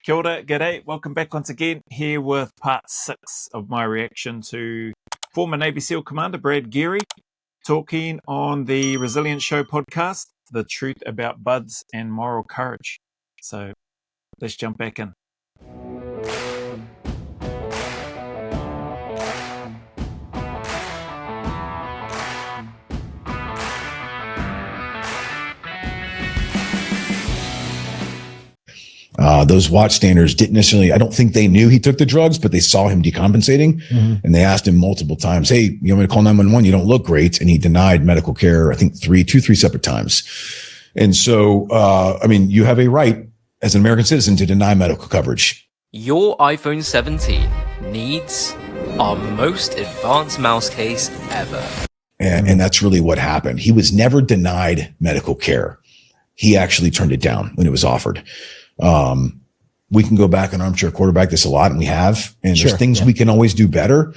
Kia ora, g'day. Welcome back once again here with part 6 of my reaction to former Navy SEAL Commander Brad Geary talking on the Resilience Show podcast, The Truth About Buds and Moral Courage. So let's jump back in. Those watchstanders didn't necessarily, I don't think they knew he took the drugs, but they saw him decompensating. And they asked him multiple times, hey, you want me to call 911? You don't look great. And he denied medical care, I think three separate times. And so, you have a right as an American citizen to deny medical coverage. Your iPhone 17 needs our most advanced mouse case ever. And that's really what happened. He was never denied medical care. He actually turned it down when it was offered. We can go back and armchair quarterback this a lot, and we have, and there's things we can always do better.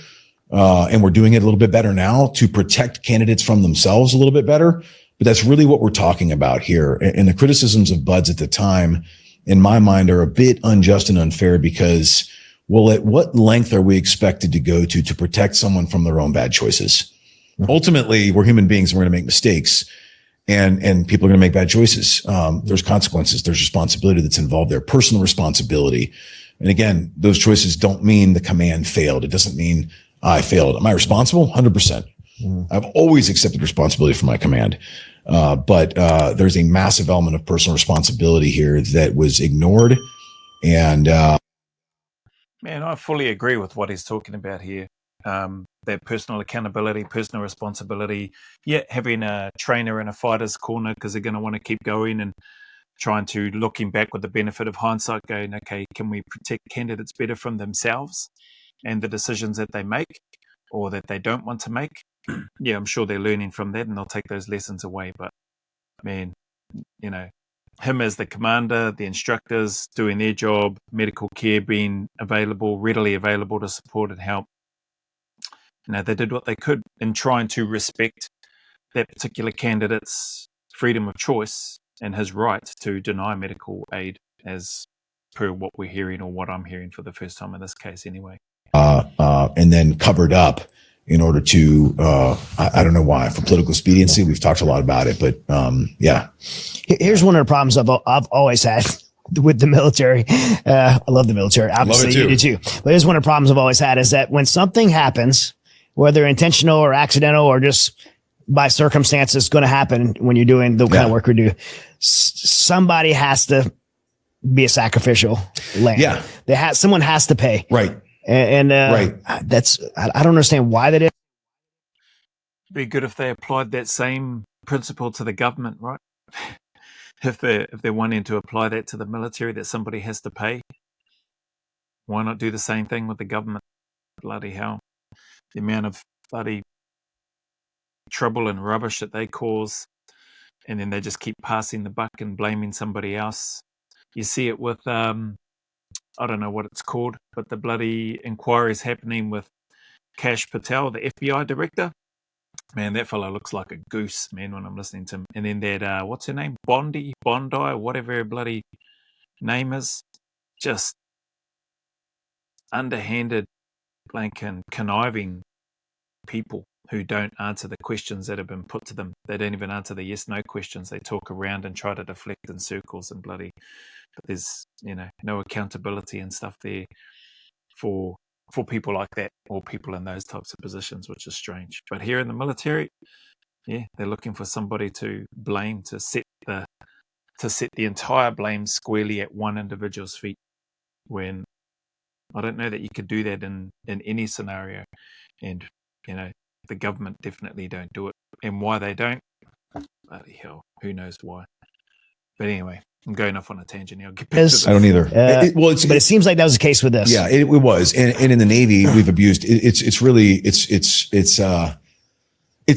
And we're doing it a little bit better now to protect candidates from themselves a little bit better. But that's really what we're talking about here. And the criticisms of Buds at the time, in my mind, are a bit unjust and unfair because, well, at what length are we expected to go to protect someone from their own bad choices? Ultimately, we're human beings and we're going to make mistakes. And people are going to make bad choices. There's consequences. There's responsibility that's involved there, personal responsibility. And again, those choices don't mean the command failed. It doesn't mean I failed. Am I responsible? 100%. I've always accepted responsibility for my command. But there's a massive element of personal responsibility here that was ignored. And Man, I fully agree with what he's talking about here. That personal accountability, personal responsibility, having a trainer in a fighter's corner because they're going to want to keep going and trying to, looking back with the benefit of hindsight, going, okay, can we protect candidates better from themselves and the decisions that they make or that they don't want to make? I'm sure they're learning from that and they'll take those lessons away. But man, him as the commander, the instructors doing their job, medical care being available, readily available to support and help. They did what they could in trying to respect that particular candidate's freedom of choice and his right to deny medical aid, as per what we're hearing or what I'm hearing for the first time in this case anyway. And then covered up in order to, I don't know why, for political expediency. We've talked a lot about it, but Here's one of the problems I've always had with the military. I love the military. Obviously, you do too. But here's one of the problems I've always had is that when something happens, whether intentional or accidental or just by circumstances going to happen when you're doing the kind of work we do, somebody has to be a sacrificial lamb. Someone has to pay. Right. And right. I don't understand why that is. It'd be good if they applied that same principle to the government, right? If they're wanting to apply that to the military, that somebody has to pay, why not do the same thing with the government? Bloody hell. The amount of bloody trouble and rubbish that they cause, and then they just keep passing the buck and blaming somebody else. You see it with, I don't know what it's called, but the bloody inquiries happening with Kash Patel, the FBI director. Man, that fellow looks like a goose, man, when I'm listening to him. And then that, what's her name? Bondi, whatever her bloody name is. Just underhanded, blank and conniving people who don't answer the questions that have been put to them. They don't even answer the yes-no questions. They talk around and try to deflect in circles and bloody. But there's, no accountability and stuff there for people like that or people in those types of positions, which is strange. But here in the military, they're looking for somebody to blame, to set the entire blame squarely at one individual's feet, when I don't know that you could do that in any scenario. And the government definitely don't do it. And why they don't, bloody hell, who knows why. But anyway, I'm going off on a tangent here. I'll get back to this. I don't either. But it seems like that was the case with this. Yeah, it was. And in the Navy, we've abused it's really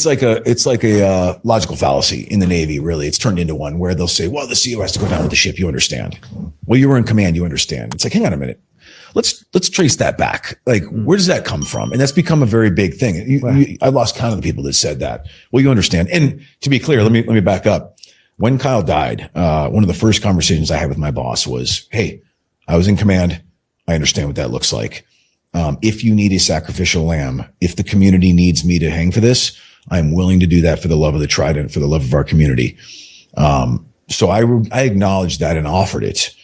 like a logical fallacy in the Navy, really. It's turned into one where they'll say, well, the CO has to go down with the ship, you understand. Well, you were in command, you understand. It's like, hang on a minute. Let's trace that back. Like, where does that come from? And that's become a very big thing. I lost count of the people that said that. Well, you understand. And to be clear, let me back up. When Kyle died, one of the first conversations I had with my boss was, hey, I was in command. I understand what that looks like. If you need a sacrificial lamb, if the community needs me to hang for this, I'm willing to do that for the love of the trident, for the love of our community. So I acknowledged that and offered it.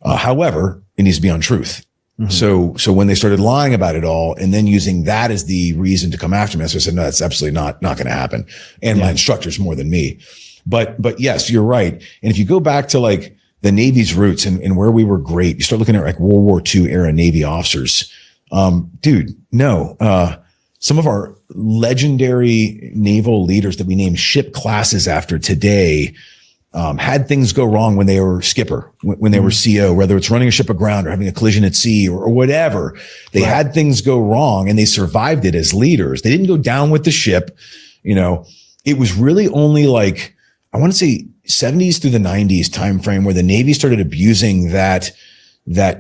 However, it needs to be on truth. Mm-hmm. So when they started lying about it all and then using that as the reason to come after me, so I said, no, that's absolutely not going to happen. And my instructors more than me. But yes, you're right. And if you go back to like the Navy's roots and where we were great, you start looking at like World War II era Navy officers. Some of our legendary naval leaders that we name ship classes after today, had things go wrong when they were skipper, when they were CO, whether it's running a ship aground or having a collision at sea or whatever. They had things go wrong and they survived it as leaders. They didn't go down with the ship. It was really only like, I want to say 70s through the 90s timeframe where the Navy started abusing that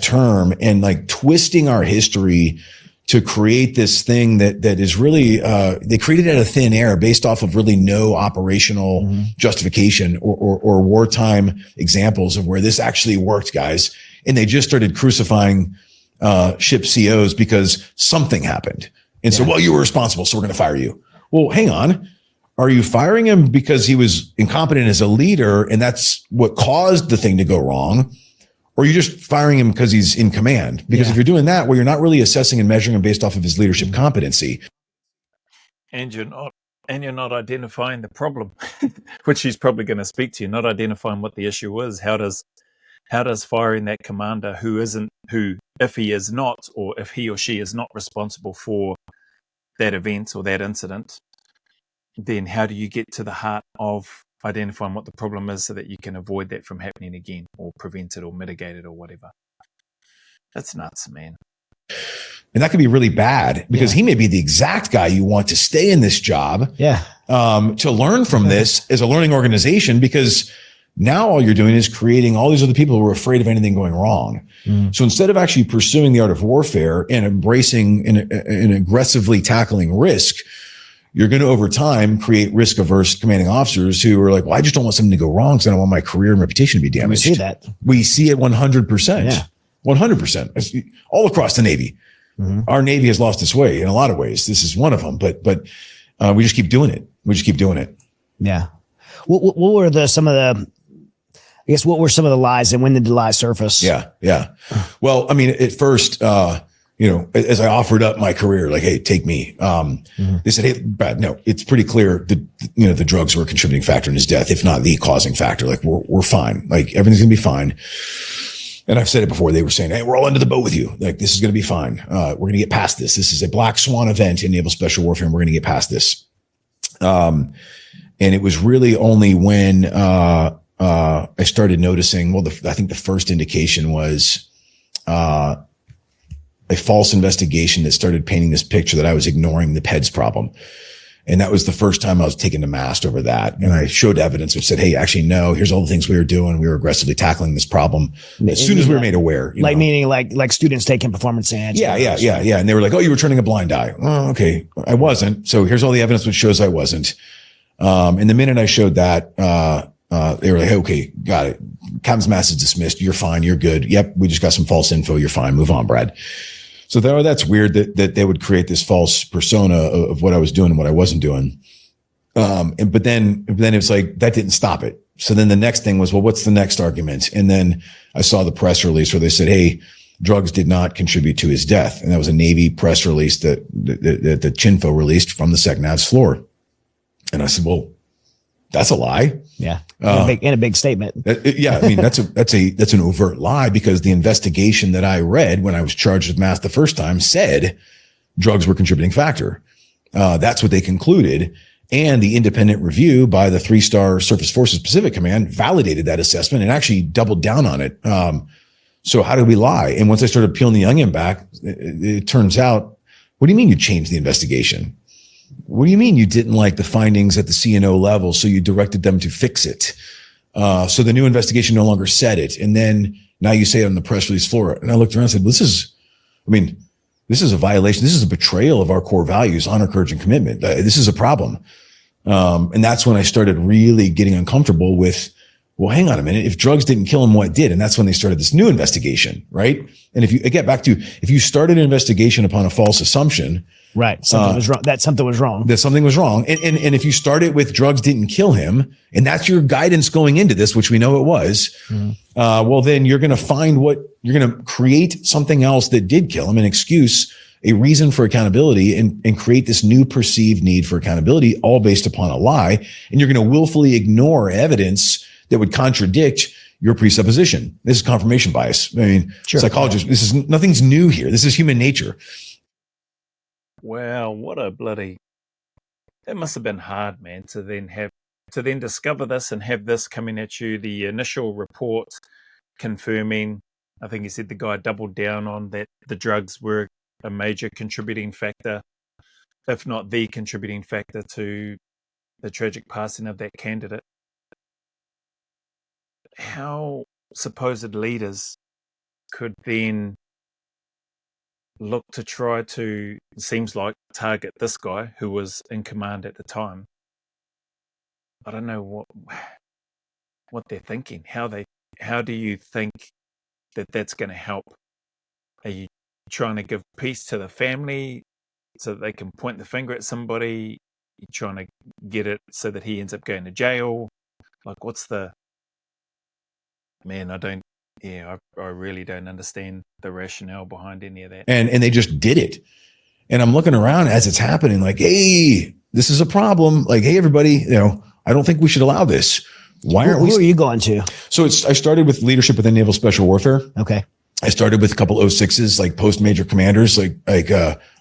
term and like twisting our history to create this thing that is really, they created it out of thin air based off of really no operational justification or wartime examples of where this actually worked, guys. And they just started crucifying, ship COs because something happened. And so, well, you were responsible, so we're going to fire you. Well, hang on. Are you firing him because he was incompetent as a leader and that's what caused the thing to go wrong? Or are you just firing him because he's in command? Because if you're doing that, well, you're not really assessing and measuring him based off of his leadership competency. And you're not identifying the problem, which he's probably going to speak to you, not identifying what the issue is. How does firing that commander who, if he is not, or if he or she is not responsible for that event or that incident, then how do you get to the heart of identifying what the problem is so that you can avoid that from happening again or prevent it or mitigate it or whatever? That's nuts, man. And that could be really bad because he may be the exact guy you want to stay in this job. To learn from this as a learning organization, because now all you're doing is creating all these other people who are afraid of anything going wrong. So instead of actually pursuing the art of warfare and embracing and aggressively tackling risk, you're going to, over time, create risk-averse commanding officers who are like, well, I just don't want something to go wrong because I don't want my career and reputation to be damaged. We see that. We see it 100%. Yeah. 100%. All across the Navy. Our Navy has lost its way in a lot of ways. This is one of them, but we just keep doing it. Yeah. What were some of the lies and when did the lies surface? Yeah. Well, I mean, at first, as I offered up my career, like, hey, take me. They said, hey, Brad, no, it's pretty clear that, the drugs were a contributing factor in his death, if not the causing factor. Like, we're fine. Like, everything's going to be fine. And I've said it before. They were saying, hey, we're all under the boat with you. Like, this is going to be fine. We're going to get past this. This is a black swan event in naval special warfare, and we're going to get past this. And it was really only when, I started noticing, I think the first indication was, a false investigation that started painting this picture that I was ignoring the PEDS problem. And that was the first time I was taken to mast over that. And I showed evidence which said, hey, actually, no, here's all the things we were doing. We were aggressively tackling this problem as soon as we were made aware. Meaning like students taking performance enhancement. Yeah. And they were like, oh, you were turning a blind eye. Oh, okay. I wasn't. So here's all the evidence which shows I wasn't. And the minute I showed that, they were like, hey, okay, got it. Captain's mast is dismissed. You're fine. You're good. Yep. We just got some false info. You're fine. Move on, Brad. So that's weird that they would create this false persona of what I was doing and what I wasn't doing. But then it's like, that didn't stop it. So then the next thing was, well, what's the next argument? And then I saw the press release where they said, hey, drugs did not contribute to his death. And that was a Navy press release that the Chinfo released from the SecNav's floor. And I said, well, that's a lie. Yeah. In a big statement. Yeah. I mean, that's an overt lie because the investigation that I read when I was charged with mass the first time said drugs were a contributing factor. That's what they concluded. And the independent review by the 3-star Surface Forces Pacific Command validated that assessment and actually doubled down on it. So how did we lie? And once I started peeling the onion back, it turns out, what do you mean you changed the investigation? What do you mean you didn't like the findings at the CNO level, so you directed them to fix it? So the new investigation no longer said it. And then now you say it on the press release floor. And I looked around and said, this is a violation. This is a betrayal of our core values, honor, courage, and commitment. This is a problem. And that's when I started really getting uncomfortable with well, hang on a minute. If drugs didn't kill him, what did? And that's when they started this new investigation, right? And if you get back to, if you started an investigation upon a false assumption, right, something was wrong. That something was wrong. That something was wrong. And if you started with drugs didn't kill him, and that's your guidance going into this, which we know it was, well, then you're going to find you're going to create something else that did kill him, an excuse, a reason for accountability, and create this new perceived need for accountability, all based upon a lie. And you're going to willfully ignore evidence that would contradict your presupposition. This is confirmation bias. I mean, psychologists, this is nothing's new here. This is human nature. Wow, what a bloody, that must have been hard, man, to then discover this and have this coming at you. The initial report confirming, I think he said the guy doubled down on that the drugs were a major contributing factor, if not the contributing factor to the tragic passing of that candidate. How supposed leaders could then look to try to, seems like, target this guy who was in command at the time. I don't know what they're thinking. How do you think that that's going to help? Are you trying to give peace to the family so that they can point the finger at somebody? You're trying to get it so that he ends up going to jail? Like, what's the... Man, I really don't understand the rationale behind any of that. And they just did it. And I'm looking around as it's happening, like, hey, this is a problem. Like, hey, everybody, I don't think we should allow this. Why aren't we? Who are you going to? So I started with leadership within Naval Special Warfare. Okay. I started with a couple 06s, like post major commanders, I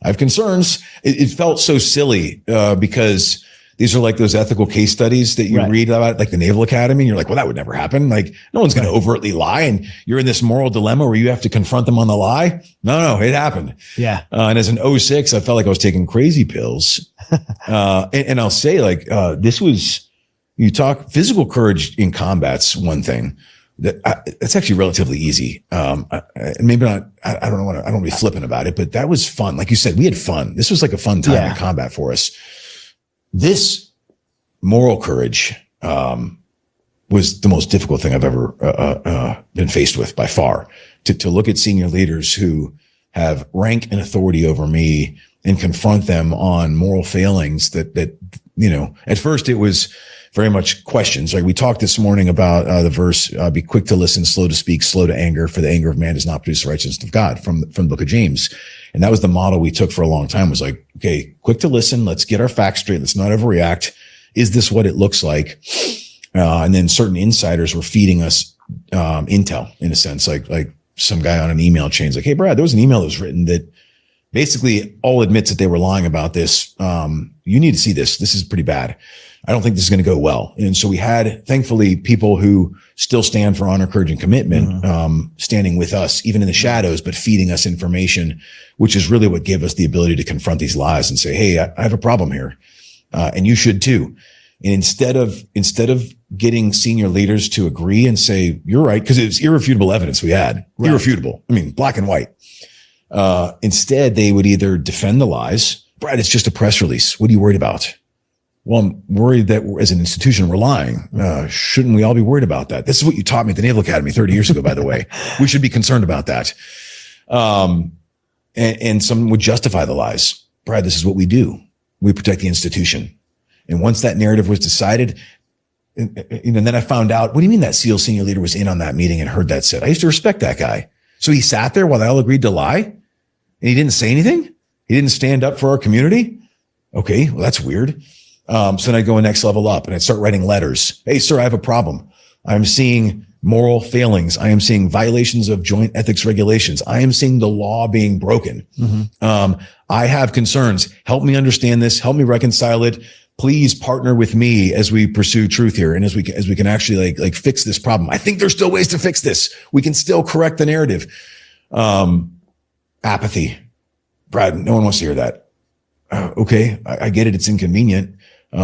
have concerns. It felt so silly, because these are like those ethical case studies that you read about, like the Naval Academy. And you're like, well, that would never happen. Like, no one's going to overtly lie. And you're in this moral dilemma where you have to confront them on the lie. No, it happened. Yeah. And as an 06, I felt like I was taking crazy pills. And I'll say, like, you talk physical courage in combat's one thing. It's actually relatively easy. Maybe not, I don't want to be flippant about it, but that was fun. Like you said, we had fun. This was like a fun time in combat for us. This moral courage was the most difficult thing I've ever been faced with by far. To look at senior leaders who have rank and authority over me and confront them on moral failings that at first it was very much questions. Like we talked this morning about the verse, be quick to listen, slow to speak, slow to anger, for the anger of man does not produce the righteousness of God, from the book of James. And that was the model we took for a long time, was like, okay, quick to listen. Let's get our facts straight. Let's not overreact. Is this what it looks like? And then certain insiders were feeding us intel, in a sense, like some guy on an email chain is like, hey, Brad, there was an email that was written that basically all admits that they were lying about this. You need to see this. This is pretty bad. I don't think this is going to go well. And so we had, thankfully, people who still stand for honor, courage, and commitment, standing with us, even in the shadows, but feeding us information, which is really what gave us the ability to confront these lies and say, hey, I have a problem here. And you should too. And instead of getting senior leaders to agree and say, you're right, because it was irrefutable evidence we had, irrefutable. I mean, black and white. Instead, they would either defend the lies. Brad, it's just a press release. What are you worried about? Well, I'm worried that as an institution, we're lying. Shouldn't we all be worried about that? This is what you taught me at the Naval Academy 30 years ago, by the way. We should be concerned about that. And someone would justify the lies. Brad, this is what we do. We protect the institution. And once that narrative was decided, and then I found out, what do you mean that SEAL senior leader was in on that meeting and heard that said? I used to respect that guy. So he sat there while they all agreed to lie and he didn't say anything? He didn't stand up for our community? Okay, well, that's weird. So then I go a next level up and I start writing letters. Hey, sir, I have a problem. I'm seeing moral failings. I am seeing violations of joint ethics regulations. I am seeing the law being broken. I have concerns. Help me understand this. Help me reconcile it. Please partner with me as we pursue truth here. And as we can actually like fix this problem. I think there's still ways to fix this. We can still correct the narrative. Apathy. Brad, no one wants to hear that. Okay. I get it. It's inconvenient.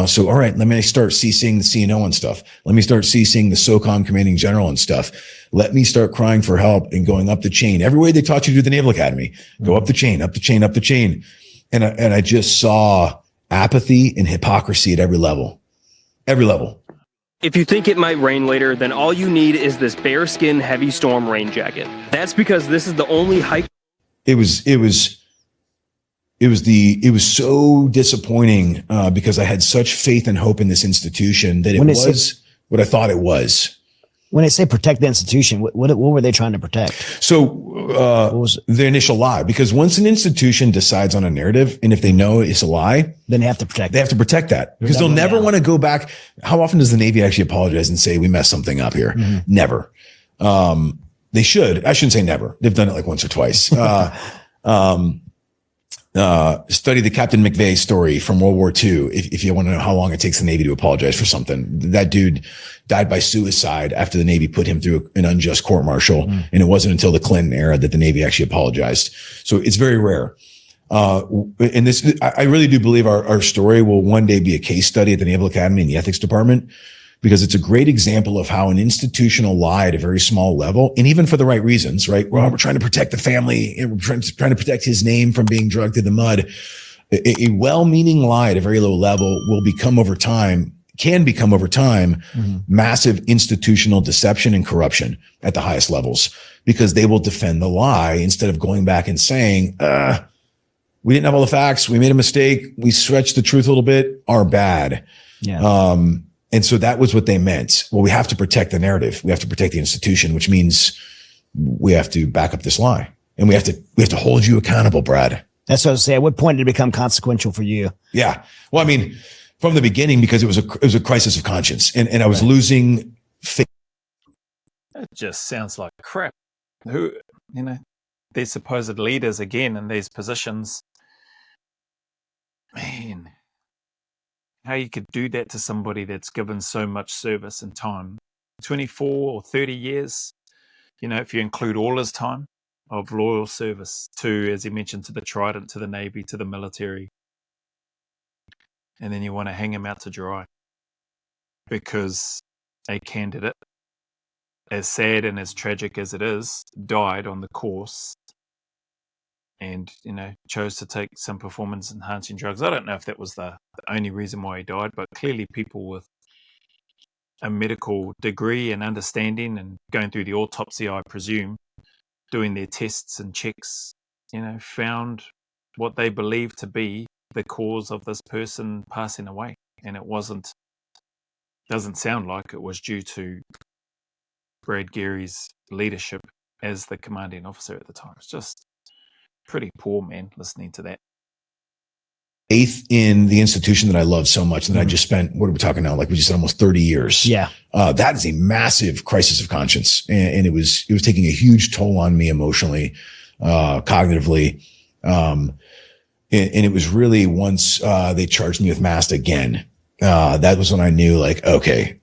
So, all right, let me start CCing the CNO and stuff. Let me start CCing the SOCOM commanding general and stuff. Let me start crying for help and going up the chain. Every way they taught you to do the Naval Academy, go up the chain, up the chain, up the chain. And I just saw apathy and hypocrisy at every level. If you think it might rain later, then all you need is this bearskin heavy storm rain jacket. That's because this is the only hike. It was so disappointing because I had such faith and hope in this institution that it was what I thought it was. When they say protect the institution, what were they trying to protect? So the initial lie, because once an institution decides on a narrative, and if they know it's a lie, then they have to protect. They have to protect that because they'll never want to go back. How often does the Navy actually apologize and say we messed something up here? Mm-hmm. Never. They should. I shouldn't say never. They've done it like once or twice. Study the Captain McVeigh story from World War II. If you want to know how long it takes the Navy to apologize for something, that dude died by suicide after the Navy put him through an unjust court martial. And it wasn't until the Clinton era that the Navy actually apologized. So it's very rare. And this, I really do believe our story will one day be a case study at the Naval Academy in the ethics department, because it's a great example of how an institutional lie at a very small level, and even for the right reasons, right? Well, we're trying to protect the family and we're trying to protect his name from being dragged through the mud. A well-meaning lie at a very low level can become over time, massive institutional deception and corruption at the highest levels, because they will defend the lie instead of going back and saying, we didn't have all the facts. We made a mistake. We stretched the truth a little bit. Our bad. Yeah. And so that was what they meant. Well, we have to protect the narrative. We have to protect the institution, which means we have to back up this lie, and we have to hold you accountable, Brad. That's what I was saying. At what point did it become consequential for you? Yeah. Well, I mean, from the beginning, because it was a crisis of conscience, and I was losing faith. It just sounds like crap. Who, they're supposed leaders again in these positions. Man. How you could do that to somebody that's given so much service and time, 24 or 30 years, if you include all his time of loyal service to, as he mentioned, to the Trident, to the Navy, to the military. And then you want to hang him out to dry because a candidate, as sad and as tragic as it is, died on the course and, chose to take some performance-enhancing drugs. I don't know if that was the only reason why he died, but clearly people with a medical degree and understanding and going through the autopsy, I presume, doing their tests and checks, found what they believed to be the cause of this person passing away. And it doesn't sound like it was due to Brad Geary's leadership as the commanding officer at the time. It's just pretty poor, man, listening to that. Faith in the institution that I love so much, and that I just spent, what are we talking now? Like we just said, almost 30 years. Yeah. That is a massive crisis of conscience. And it was taking a huge toll on me emotionally, cognitively. And it was really once, they charged me with MAST again. That was when I knew, like, okay,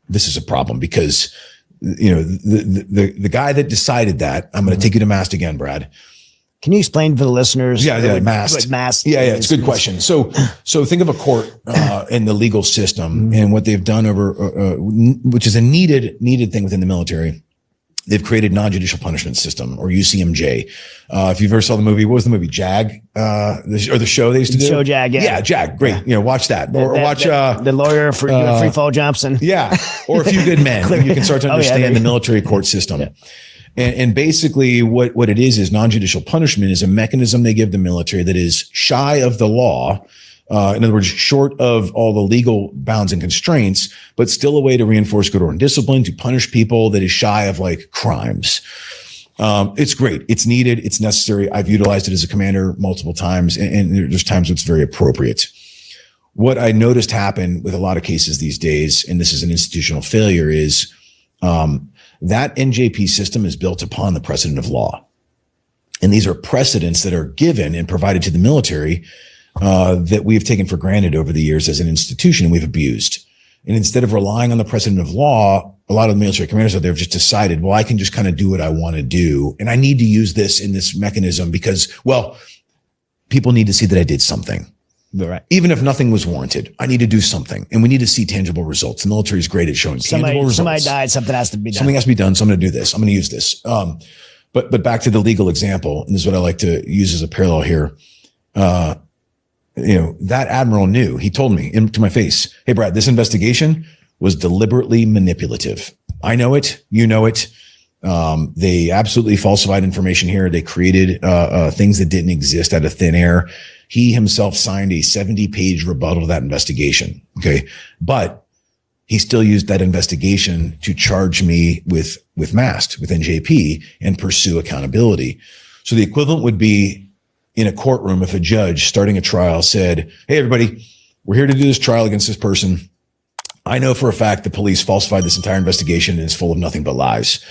this is a problem, because, the guy that decided that, I'm going to take you to MAST again, Brad. Can you explain for the listeners? Yeah, MAST. What MAST Yeah, it's a good question. So think of a court in the legal system, and what they've done over, which is a needed thing within the military. They've created non-judicial punishment system, or UCMJ. If you've ever saw the movie, what was the movie? Jag, or the show they used to do? Show Jag, yeah. Yeah, Jag, great. Watch that. Or watch the lawyer for free fall Johnson. Yeah, or A Few Good Men. You can start to understand the military court system. Yeah. And basically what it is non-judicial punishment is a mechanism they give the military that is shy of the law. In other words, short of all the legal bounds and constraints, but still a way to reinforce good order and discipline, to punish people that is shy of like crimes. It's great. It's needed. It's necessary. I've utilized it as a commander multiple times, and there's times when it's very appropriate. What I noticed happen with a lot of cases these days, and this is an institutional failure, is that NJP system is built upon the precedent of law. And these are precedents that are given and provided to the military that we've taken for granted over the years as an institution, and we've abused. And instead of relying on the precedent of law, a lot of the military commanders out there have just decided, well, I can just kind of do what I want to do. And I need to use this in this mechanism because, well, people need to see that I did something. Right. Even if nothing was warranted, I need to do something, and we need to see tangible results. The military is great at showing tangible results. Somebody died. Something has to be done. Something has to be done. So I'm going to do this. I'm going to use this. But back to the legal example, and this is what I like to use as a parallel here. That admiral knew. He told me to my face, "Hey, Brad, this investigation, was deliberately manipulative. I know it. You know it. They absolutely falsified information here. They created things that didn't exist out of thin air. He himself signed a 70-page rebuttal to that investigation. Okay. But he still used that investigation to charge me with MAST, with NJP, and pursue accountability. So the equivalent would be in a courtroom if a judge starting a trial said, hey, everybody, we're here to do this trial against this person. I know for a fact the police falsified this entire investigation and it's full of nothing but lies.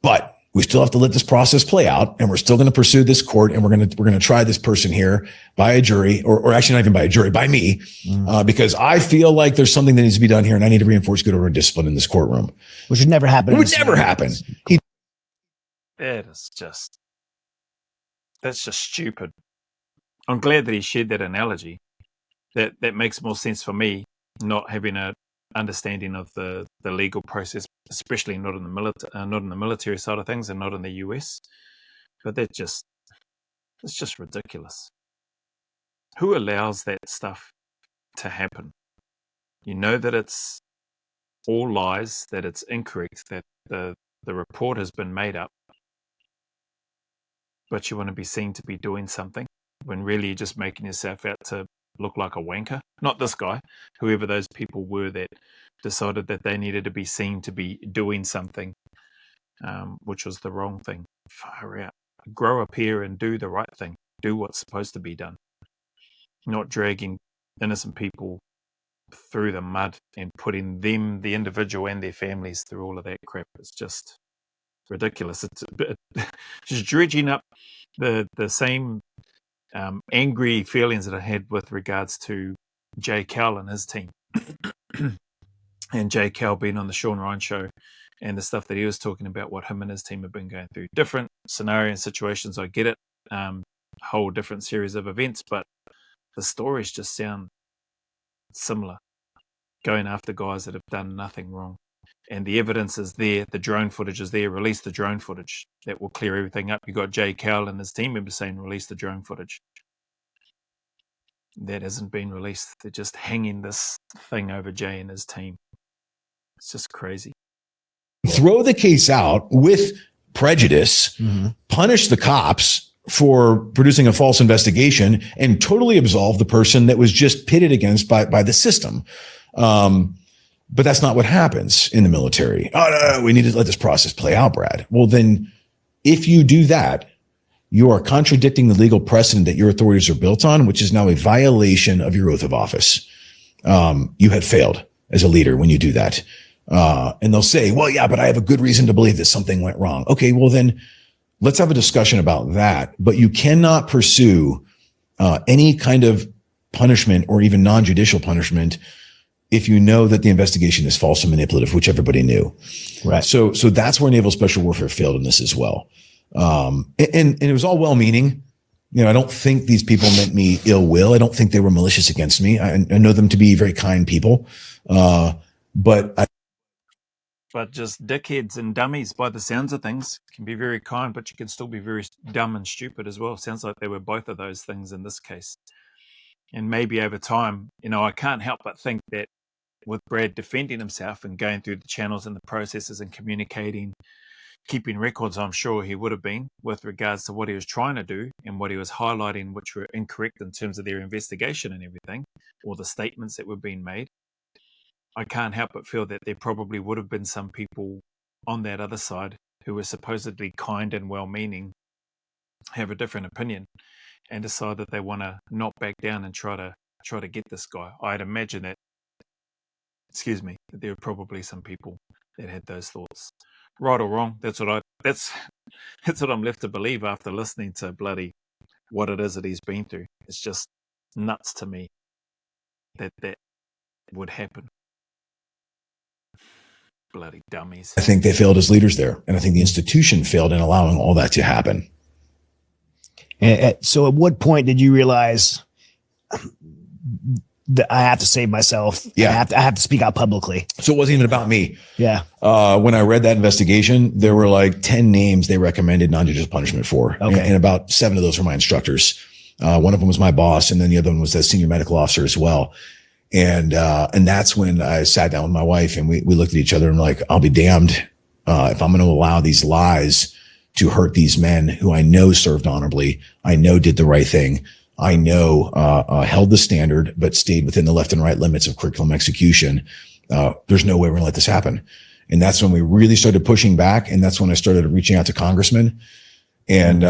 But we still have to let this process play out, and we're still going to pursue this court, and we're going to try this person here by a jury, or actually not even by a jury, by me, because I feel like there's something that needs to be done here, and I need to reinforce good order and discipline in this courtroom. Which would never happen. It would never happen. That's just stupid. I'm glad that he shared that analogy. That makes more sense for me, not having a understanding of the legal process, especially not in the military side of things and not in the US. But it's just ridiculous. Who allows that stuff to happen? You know that it's all lies, that it's incorrect, that the report has been made up, but you want to be seen to be doing something when really you're just making yourself out to look like a wanker. Not this guy, whoever those people were that decided that they needed to be seen to be doing something, which was the wrong thing. Far out. Grow up here and do the right thing. Do what's supposed to be done. Not dragging innocent people through the mud and putting them, the individual and their families, through all of that crap. It's just ridiculous. It's just dredging up the same angry feelings that I had with regards to Jay Cowell and his team. And Jay Cowell being on the Sean Ryan show and the stuff that he was talking about, what him and his team have been going through. Different scenario and situations, I get it. Whole different series of events, but the stories just sound similar. Going after guys that have done nothing wrong. And the evidence is there. The drone footage is there. Release the drone footage. That will clear everything up. You got Jay Cowell and his team members saying, release the drone footage. That hasn't been released. They're just hanging this thing over Jay and his team. It's just crazy. Throw the case out with prejudice, punish the cops for producing a false investigation, and totally absolve the person that was just pitted against by the system. But that's not what happens in the military. Oh, no, we need to let this process play out, Brad. Well, then if you do that, you are contradicting the legal precedent that your authorities are built on, which is now a violation of your oath of office. You had failed as a leader when you do that. And they'll say, well, yeah, but I have a good reason to believe that something went wrong. Okay, well then let's have a discussion about that. But you cannot pursue any kind of punishment or even non-judicial punishment if you know that the investigation is false and manipulative, which everybody knew. Right. So that's where Naval Special Warfare failed in this as well. And it was all well-meaning. You know, I don't think these people meant me ill will. I don't think they were malicious against me. I know them to be very kind people. But just dickheads and dummies, by the sounds of things, can be very kind, but you can still be very dumb and stupid as well. Sounds like they were both of those things in this case. And maybe over time, you know, I can't help but think that with Brad defending himself and going through the channels and the processes and communicating, keeping records, I'm sure he would have been, with regards to what he was trying to do and what he was highlighting, which were incorrect in terms of their investigation and everything, or the statements that were being made. I can't help but feel that there probably would have been some people on that other side who were supposedly kind and well-meaning, have a different opinion, and decide that they want to knock back down and try to get this guy. I'd imagine that, that there were probably some people that had those thoughts. Right or wrong, that's what I'm left to believe after listening to bloody what it is that he's been through. It's just nuts to me that would happen. Bloody dummies. I think they failed as leaders there, and I think the institution failed in allowing all that to happen. So at what point did you realize that I have to save myself? Yeah. I have to speak out publicly. So it wasn't even about me. Yeah. When I read that investigation, there were like 10 names they recommended non-judicial punishment for. Okay. And about 7 of those were my instructors. One of them was my boss, and then the other one was the senior medical officer as well. And that's when I sat down with my wife and we looked at each other and like, I'll be damned if I'm going to allow these lies to hurt these men who I know served honorably, I know did the right thing, I know held the standard, but stayed within the left and right limits of curriculum execution. There's no way we're going to let this happen. And that's when we really started pushing back. And that's when I started reaching out to congressmen and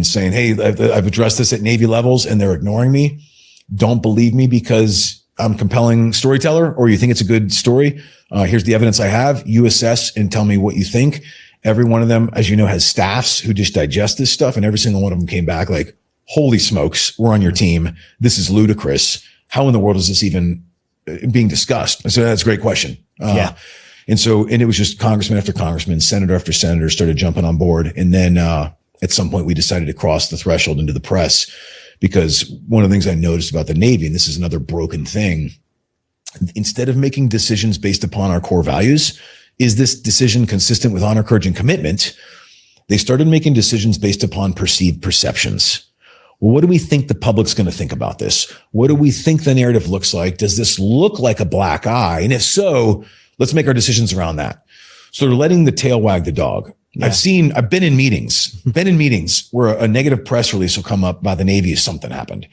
saying, hey, I've addressed this at Navy levels and they're ignoring me. Don't believe me because I'm a compelling storyteller or you think it's a good story. Here's the evidence I have. You assess and tell me what you think. Every one of them, as you know, has staffs who just digest this stuff. And every single one of them came back like, holy smokes, we're on your team. This is ludicrous. How in the world is this even being discussed? So that's a great question. And it was just congressman after congressman, senator after senator started jumping on board. And then at some point we decided to cross the threshold into the press because one of the things I noticed about the Navy, and this is another broken thing, instead of making decisions based upon our core values, is this decision consistent with honor, courage, and commitment? They started making decisions based upon perceived perceptions. Well, what do we think the public's going to think about this? What do we think the narrative looks like? Does this look like a black eye? And if so, let's make our decisions around that. So they're letting the tail wag the dog. Yeah. I've been in meetings where a negative press release will come up by the Navy if something happened.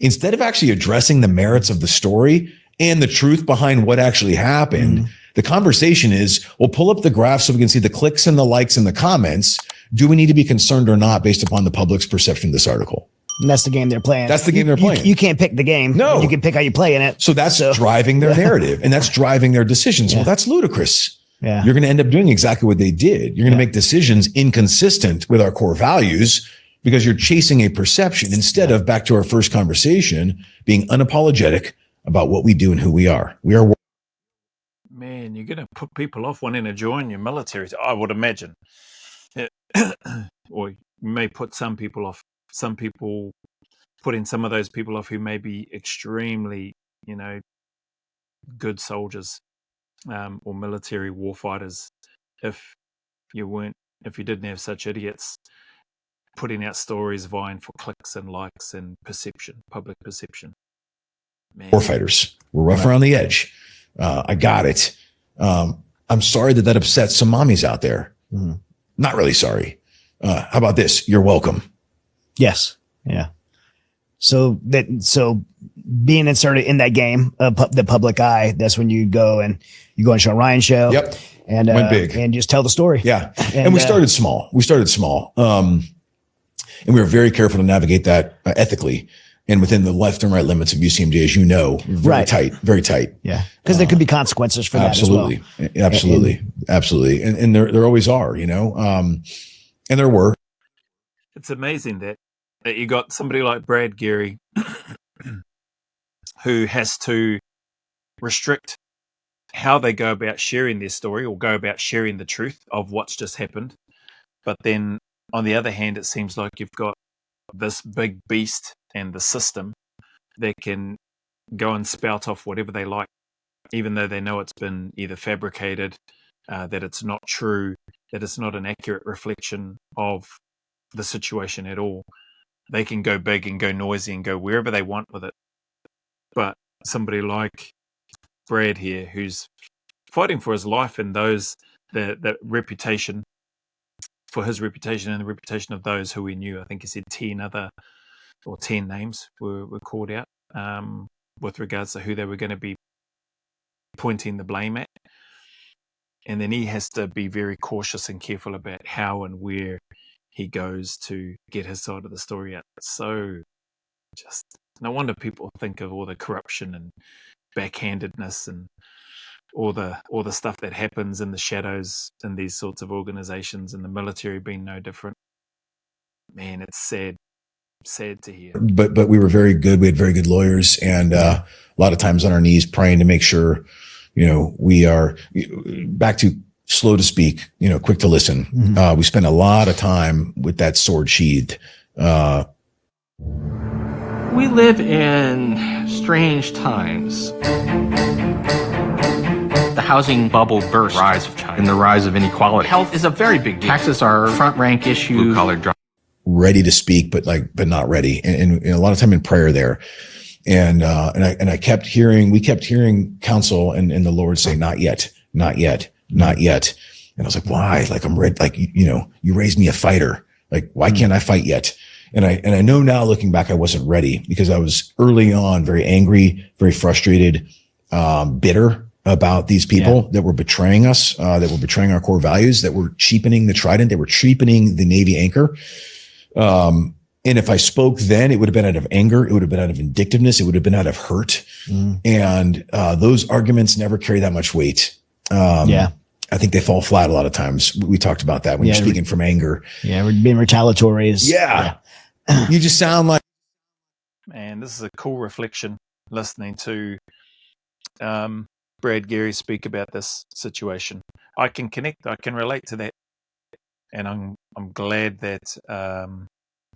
Instead of actually addressing the merits of the story and the truth behind what actually happened, the conversation is, we'll pull up the graph so we can see the clicks and the likes and the comments. Do we need to be concerned or not based upon the public's perception of this article? And that's the game they're playing. That's the game they're playing. You can't pick the game. No. You can pick how you play in it. So that's driving their narrative and that's driving their decisions. Yeah. Well, that's ludicrous. Yeah. You're going to end up doing exactly what they did. You're going to make decisions inconsistent with our core values because you're chasing a perception instead of, back to our first conversation, being unapologetic about what we do and who we are. We are. Man, you're going to put people off wanting to join your military, I would imagine. Or you may put some people off. Some people, putting some of those people off who may be extremely, good soldiers or military warfighters. If you didn't have such idiots putting out stories vying for clicks and likes and perception, public perception. Man. Warfighters, we're rough around the edge. I got it. I'm sorry that upsets some mommies out there. Not really sorry. How about this? You're welcome. Yes. Yeah. So being inserted in that game of the public eye, that's when you go on Sean Ryan's show. Yep. And went big and just tell the story. Yeah. And we started small. And we were very careful to navigate that ethically and within the left and right limits of UCMJ, as you know, very tight. Yeah. Because there could be consequences for that as well. Absolutely. And there always are, and there were. It's amazing that you got somebody like Brad Geary who has to restrict how they go about sharing their story or go about sharing the truth of what's just happened. But then on the other hand, it seems like you've got this big beast and the system that can go and spout off whatever they like, even though they know it's been either fabricated, that it's not true, that it's not an accurate reflection of the situation at all. They can go big and go noisy and go wherever they want with it. But somebody like Brad here, who's fighting for his life and the reputation, for his reputation and the reputation of those who he knew. I think he said 10 names were called out with regards to who they were going to be pointing the blame at. And then he has to be very cautious and careful about how and where he goes to get his side of the story out. So just no wonder people think of all the corruption and backhandedness and all the stuff that happens in the shadows in these sorts of organizations, and the military being no different. Man, it's sad to hear. But we were very good. We had very good lawyers, and a lot of times on our knees praying to make sure, we are back to slow to speak, quick to listen. Mm-hmm. We spent a lot of time with that sword sheathed. We live in strange times. The housing bubble burst, rise of China, and the rise of inequality. Health is a very big deal. Taxes are front rank issue. Blue collar job. Ready to speak, but not ready. And a lot of time in prayer there. And I kept hearing, we kept hearing counsel and the Lord say, not yet, not yet, not yet. And I was like, why? Like, I'm ready. Like, you raised me a fighter. Like, why can't I fight yet? And I know now, looking back, I wasn't ready because I was early on very angry, very frustrated, bitter about these people that were betraying us, that were betraying our core values, that were cheapening the Trident, that were cheapening the Navy anchor. And if I spoke then, it would have been out of anger. It would have been out of vindictiveness. It would have been out of hurt. And those arguments never carry that much weight. I think they fall flat a lot of times. We talked about that when you're speaking from anger. Yeah, being retaliatory is. You just sound like. Man, this is a cool reflection listening to Brad Geary speak about this situation. I can connect. I can relate to that, and I'm glad that,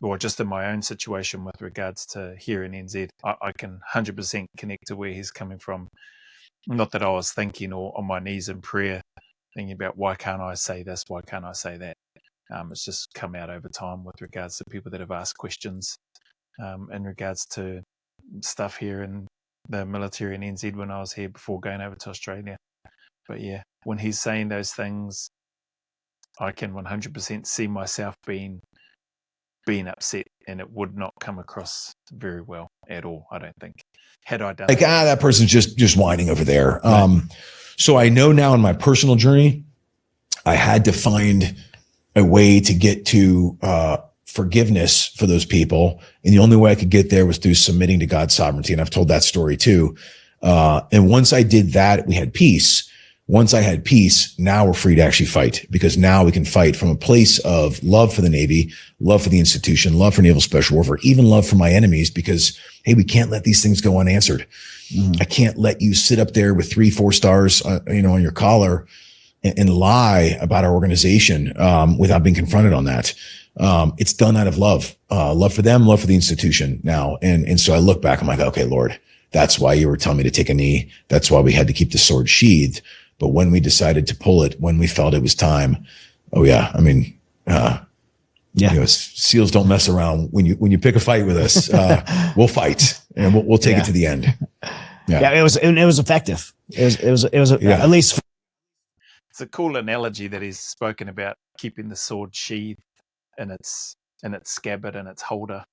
or just in my own situation with regards to here in NZ, I can 100% connect to where he's coming from. Not that I was thinking or on my knees in prayer, thinking about why can't I say this, why can't I say that. It's just come out over time with regards to people that have asked questions in regards to stuff here in the military in NZ when I was here before going over to Australia. But yeah, when he's saying those things, I can 100% see myself being upset, and it would not come across very well at all, I don't think, had I done like, that person's just whining over there. Right. So I know now in my personal journey, I had to find a way to get to forgiveness for those people. And the only way I could get there was through submitting to God's sovereignty. And I've told that story too. And once I did that, we had peace. Once I had peace, now we're free to actually fight, because now we can fight from a place of love for the Navy, love for the institution, love for naval special warfare, even love for my enemies, because, hey, we can't let these things go unanswered. I can't let you sit up there with 3-4 stars, on your collar and lie about our organization, without being confronted on that. It's done out of love for them, love for the institution now. And so I look back, I'm like, okay, Lord, that's why you were telling me to take a knee. That's why we had to keep the sword sheathed. But when we decided to pull it, when we felt it was time, SEALs don't mess around. When you pick a fight with us, we'll fight and we'll take it to the end. It was effective. It was at least. It's a cool analogy that he's spoken about, keeping the sword sheathed in its scabbard and its holder,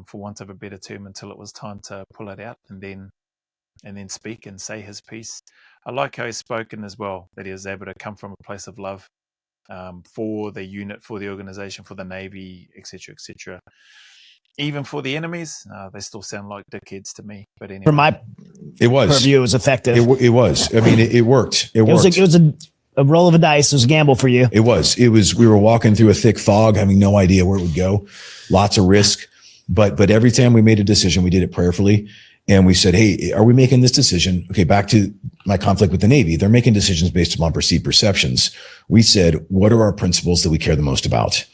for want of a better term, until it was time to pull it out and then speak and say his piece. I like how he's spoken as well, that he was able to come from a place of love for the unit, for the organization, for the Navy, etc., etc. Even for the enemies, they still sound like dickheads to me. But anyway, from my purview, it was effective. It was. I mean, it worked. It worked. It was a roll of a dice. It was a gamble for you. It was. We were walking through a thick fog, having no idea where it would go. Lots of risk. But every time we made a decision, we did it prayerfully. And we said, hey, are we making this decision? Okay, back to my conflict with the Navy. They're making decisions based upon perceived perceptions. We said, what are our principles that we care the most about?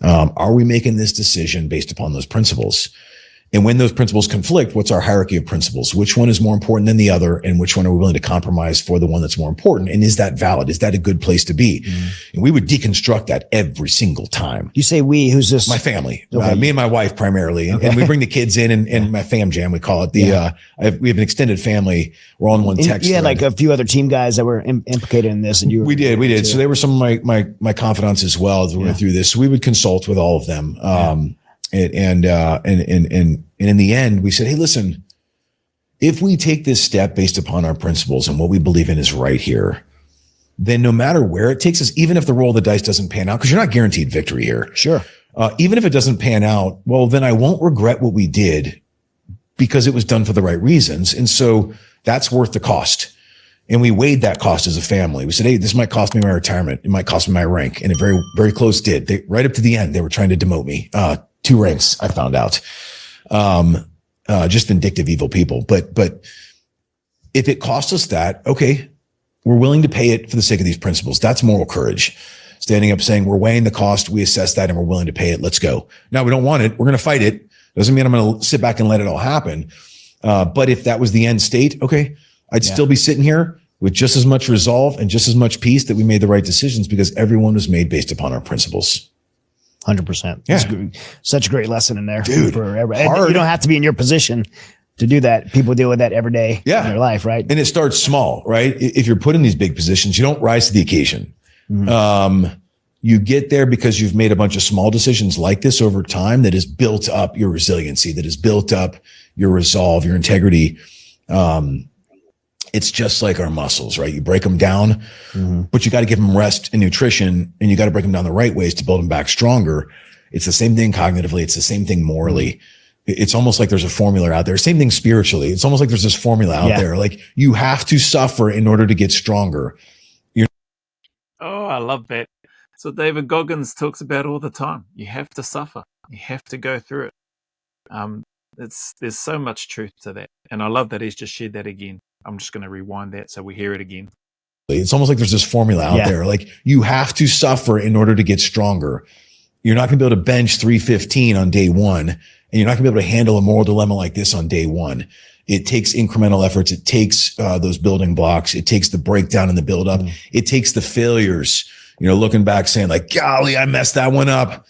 Are we making this decision based upon those principles? And when those principles conflict, what's our hierarchy of principles? Which one is more important than the other? And which one are we willing to compromise for the one that's more important? And is that valid? Is that a good place to be? And we would deconstruct that every single time. You say we, who's this? My family, me and my wife primarily. And we bring the kids in and my fam jam, we call it. We have an extended family. We're on one text. You had like a few other team guys that were implicated in this. And you were. We did. So they were some of my confidants as well as we went through this. So we would consult with all of them. And in the end, we said, hey, listen, if we take this step based upon our principles and what we believe in is right here, then no matter where it takes us, even if the roll of the dice doesn't pan out, because you're not guaranteed victory here. Sure. Even if it doesn't pan out, well, then I won't regret what we did because it was done for the right reasons. And so that's worth the cost. And we weighed that cost as a family. We said, hey, this might cost me my retirement. It might cost me my rank. And it very, very close did. Right up to the end, they were trying to demote me. 2 ranks, I found out. Just vindictive, evil people. But if it costs us that, okay, we're willing to pay it for the sake of these principles. That's moral courage. Standing up saying, we're weighing the cost. We assess that and we're willing to pay it. Let's go. Now we don't want it. We're going to fight it. Doesn't mean I'm going to sit back and let it all happen. But if that was the end state, okay, I'd still be sitting here with just as much resolve and just as much peace that we made the right decisions because everyone was made based upon our principles. 100%. Yeah. Such a great lesson in there. Dude, for everybody. You don't have to be in your position to do that. People deal with that every day in their life, right? And it starts small, right? If you're put in these big positions, you don't rise to the occasion. You get there because you've made a bunch of small decisions like this over time that has built up your resiliency, that has built up your resolve, your integrity. It's just like our muscles, right? You break them down, but you got to give them rest and nutrition, and you got to break them down the right ways to build them back stronger. It's the same thing cognitively. It's the same thing morally. It's almost like there's a formula out there. Same thing spiritually. It's almost like there's this formula out there. Like you have to suffer in order to get stronger. I love that. So David Goggins talks about all the time. You have to suffer. You have to go through it. There's so much truth to that. And I love that he's just shared that again. I'm just going to rewind that so we hear it again. It's almost like there's this formula out there. Like you have to suffer in order to get stronger. You're not going to be able to bench 315 on day one, and you're not going to be able to handle a moral dilemma like this on day one. It takes incremental efforts. It takes those building blocks. It takes the breakdown and the build up. It takes the failures, looking back saying like, golly, I messed that one up.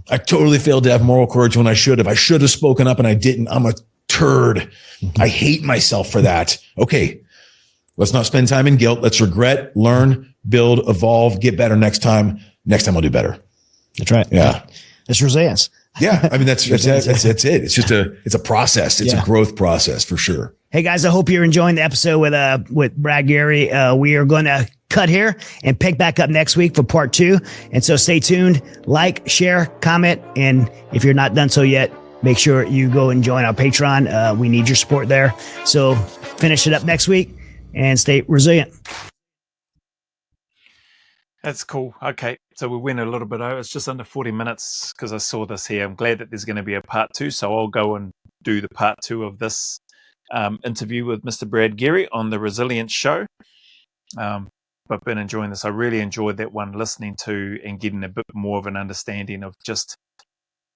I totally failed to have moral courage when I should have. I should have spoken up and I didn't. I'm a turd. I hate myself for that. Okay. Let's not spend time in guilt. Let's regret, learn, build, evolve, get better next time. Next time I'll do better. That's right. Yeah. It's resilience. Yeah. I mean, that's it. It's just it's a process. It's a growth process for sure. Hey guys, I hope you're enjoying the episode with Brad Geary. We are going to cut here and pick back up next week for part 2. And so stay tuned, like, share, comment. And if you're not done so yet, make sure you go and join our Patreon. We need your support there. So finish it up next week and stay resilient. That's cool. Okay. So we went a little bit over. It's just under 40 minutes because I saw this here. I'm glad that there's going to be a part 2. So I'll go and do the part 2 of this interview with Mr. Brad Geary on the Resilience Show. But I've been enjoying this. I really enjoyed that one, listening to and getting a bit more of an understanding of just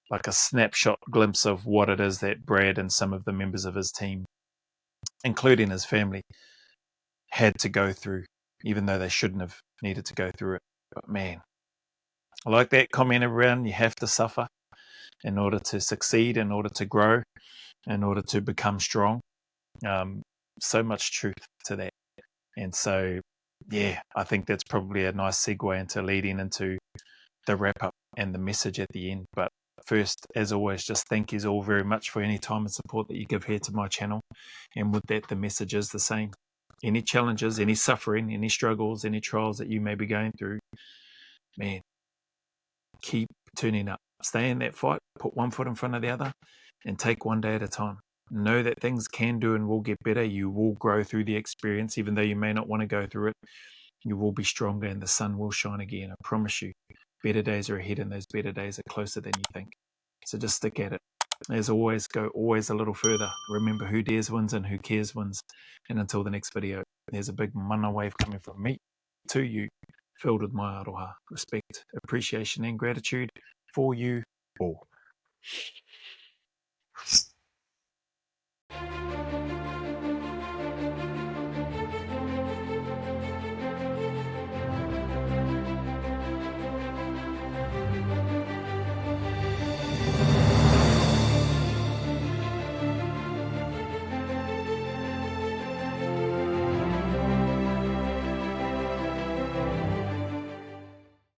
like a snapshot glimpse of what it is that Brad and some of the members of his team, including his family, had to go through, even though they shouldn't have needed to go through it. But man, I like that comment around you have to suffer in order to succeed, in order to grow, in order to become strong. So much truth to that. And so, yeah, I think that's probably a nice segue into leading into the wrap up and the message at the end. But first, as always, just thank you all very much for any time and support that you give here to my channel. And with that, the message is the same. Any challenges, any suffering, any struggles, any trials that you may be going through, man, keep turning up. Stay in that fight, put one foot in front of the other, and take one day at a time. Know that things can do and will get better. You will grow through the experience, even though you may not want to go through it. You will be stronger and the sun will shine again. I promise you, better days are ahead and those better days are closer than you think. So just stick at it. As always, go always a little further. Remember, who dares wins and who cares wins. And until the next video, there's a big mana wave coming from me to you, filled with my aroha, respect, appreciation, and gratitude for you all.